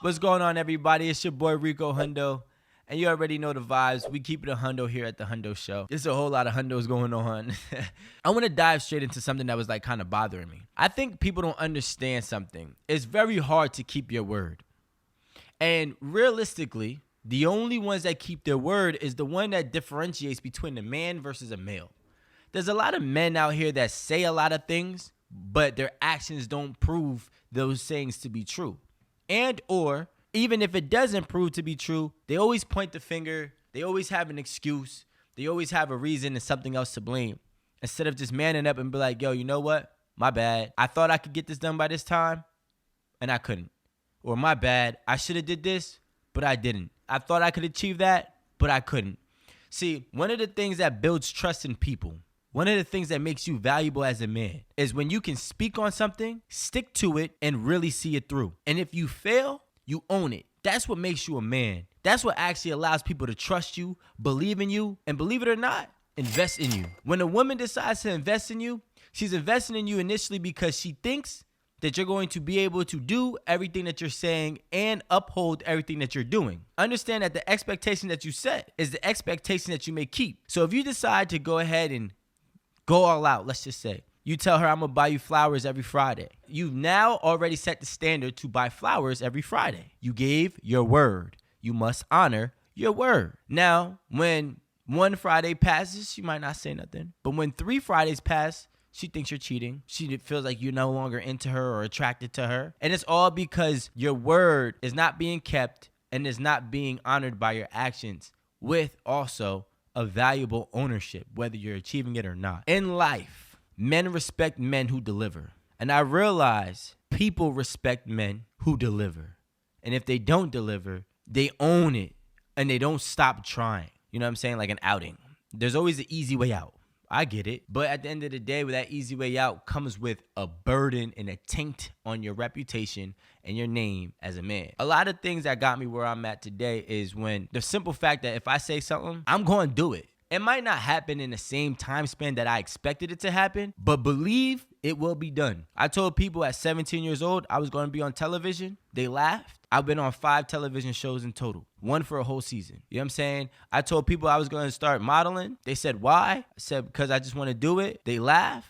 What's going on, everybody? It's your boy Rico Hundo, and you already know the vibes. We keep it a hundo here at the Hundo Show. There's a whole lot of hundos going on. I want to dive straight into something that was like kind of bothering me. I think people don't understand something. It's very hard to keep your word. And realistically, the only ones that keep their word is the one that differentiates between a man versus a male. There's a lot of men out here that say a lot of things, but their actions don't prove those sayings to be true. And or even if it doesn't prove to be true, they always point the finger. They always have an excuse. They always have a reason and something else to blame. Instead of just manning up and be like, yo, you know what? My bad. I thought I could get this done by this time, and I couldn't. Or my bad. I should have did this, but I didn't. I thought I could achieve that, but I couldn't. See, one of the things that builds trust in people, one of the things that makes you valuable as a man is when you can speak on something, stick to it, and really see it through. And if you fail, you own it. That's what makes you a man. That's what actually allows people to trust you, believe in you, and believe it or not, invest in you. When a woman decides to invest in you, she's investing in you initially because she thinks that you're going to be able to do everything that you're saying and uphold everything that you're doing. Understand that the expectation that you set is the expectation that you may keep. So if you decide to go ahead and go all out, let's just say. You tell her, I'm going to buy you flowers every Friday. You've now already set the standard to buy flowers every Friday. You gave your word. You must honor your word. Now, when one Friday passes, she might not say nothing. But when 3 Fridays pass, she thinks you're cheating. She feels like you're no longer into her or attracted to her. And it's all because your word is not being kept and is not being honored by your actions with also a valuable ownership, whether you're achieving it or not. In life, men respect men who deliver. And I realize people respect men who deliver. And if they don't deliver, they own it and they don't stop trying. You know what I'm saying? Like an outing. There's always an easy way out. I get it. But at the end of the day, with that easy way out comes with a burden and a taint on your reputation and your name as a man. A lot of things that got me where I'm at today is when the simple fact that if I say something, I'm going to do it. It might not happen in the same time span that I expected it to happen, but believe it will be done. I told people at 17 years old I was going to be on television. They laughed. I've been on 5 television shows in total, 1 for a whole season. You know what I'm saying? I told people I was going to start modeling. They said, why? I said, because I just want to do it. They laugh.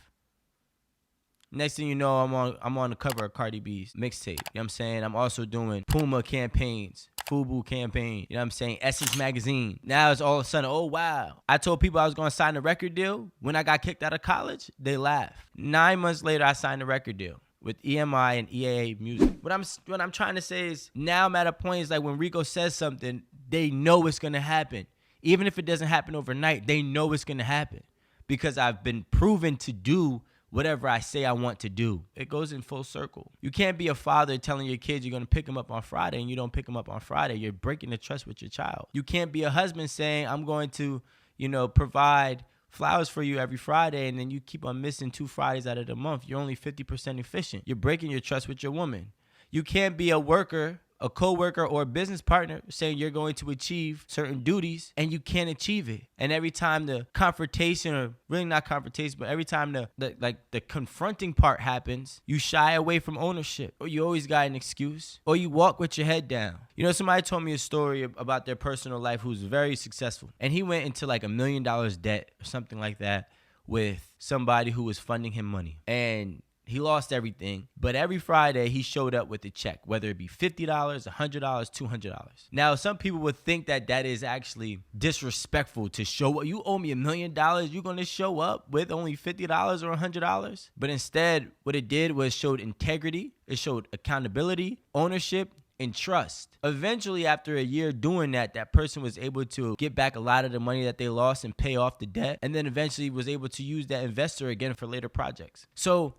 Next thing you know, I'm on the cover of Cardi B's mixtape. You know what I'm saying? I'm also doing Puma campaigns, Fubu campaign. You know what I'm saying? Essence magazine. Now it's all of a sudden, oh, wow. I told people I was going to sign a record deal. When I got kicked out of college, they laughed. 9 months later, I signed a record deal with EMI and EAA Music. What I'm trying to say is now I'm at a point is like when Rico says something, they know it's going to happen. Even if it doesn't happen overnight, they know it's going to happen because I've been proven to do whatever I say I want to do. It goes in full circle. You can't be a father telling your kids you're going to pick them up on Friday and you don't pick them up on Friday. You're breaking the trust with your child. You can't be a husband saying, I'm going to, provide flowers for you every Friday, and then you keep on missing 2 Fridays out of the month. You're only 50% efficient. You're breaking your trust with your woman. You can't be a worker, a co-worker, or a business partner saying you're going to achieve certain duties and you can't achieve it. And every time the confrontation, or really not confrontation, but every time the confronting part happens, you shy away from ownership, or you always got an excuse, or you walk with your head down. Somebody told me a story about their personal life who's very successful, and he went into like $1 million debt or something like that with somebody who was funding him money. And he lost everything, but every Friday he showed up with a check, whether it be $50, $100, $200. Now, some people would think that is actually disrespectful to show up. You owe me $1 million, you're going to show up with only $50 or $100? But instead, what it did was showed integrity, it showed accountability, ownership, and trust. Eventually, after a year doing that person was able to get back a lot of the money that they lost and pay off the debt, and then eventually was able to use that investor again for later projects. So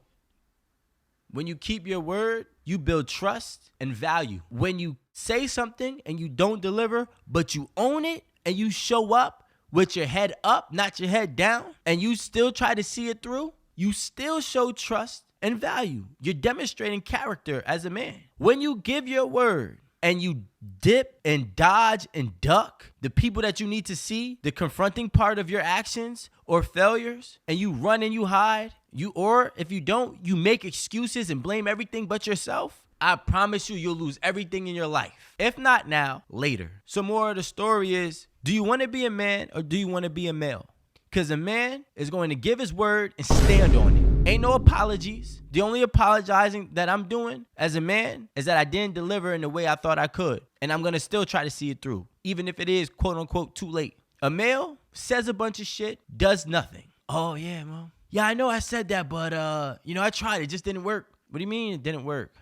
when you keep your word, you build trust and value. When you say something and you don't deliver, but you own it and you show up with your head up, not your head down, and you still try to see it through, you still show trust and value. You're demonstrating character as a man. When you give your word and you dip and dodge and duck the people that you need to see, the confronting part of your actions or failures, and you run and you hide, or if you don't, you make excuses and blame everything but yourself, I promise you'll lose everything in your life. If not now, later. So more of the story is, do you want to be a man or do you want to be a male? Because a man is going to give his word and stand on it. Ain't no apologies. The only apologizing that I'm doing as a man is that I didn't deliver in the way I thought I could. And I'm going to still try to see it through, even if it is quote unquote too late. A male says a bunch of shit, does nothing. Oh yeah, mom. Yeah, I know I said that, but I tried. It just didn't work. What do you mean it didn't work?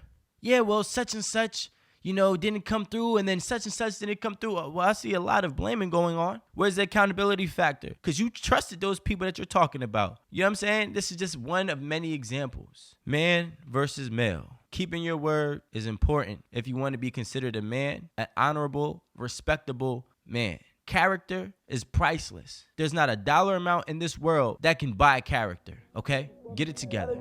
Yeah, well, such and such, didn't come through, and then such and such didn't come through. Well, I see a lot of blaming going on. Where's the accountability factor? Because you trusted those people that you're talking about. You know what I'm saying? This is just one of many examples. Man versus male. Keeping your word is important if you want to be considered a man, an honorable, respectable man. Character is priceless. There's not a dollar amount in this world that can buy character, okay? Get it together.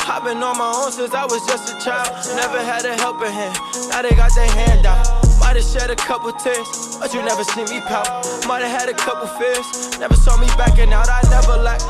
I've been on my own since I was just a child. Never had a helping hand. Now they got their hand out. Might have shed a couple tears, but you never seen me pout. Might have had a couple fears. Never saw me backing out. I never lack.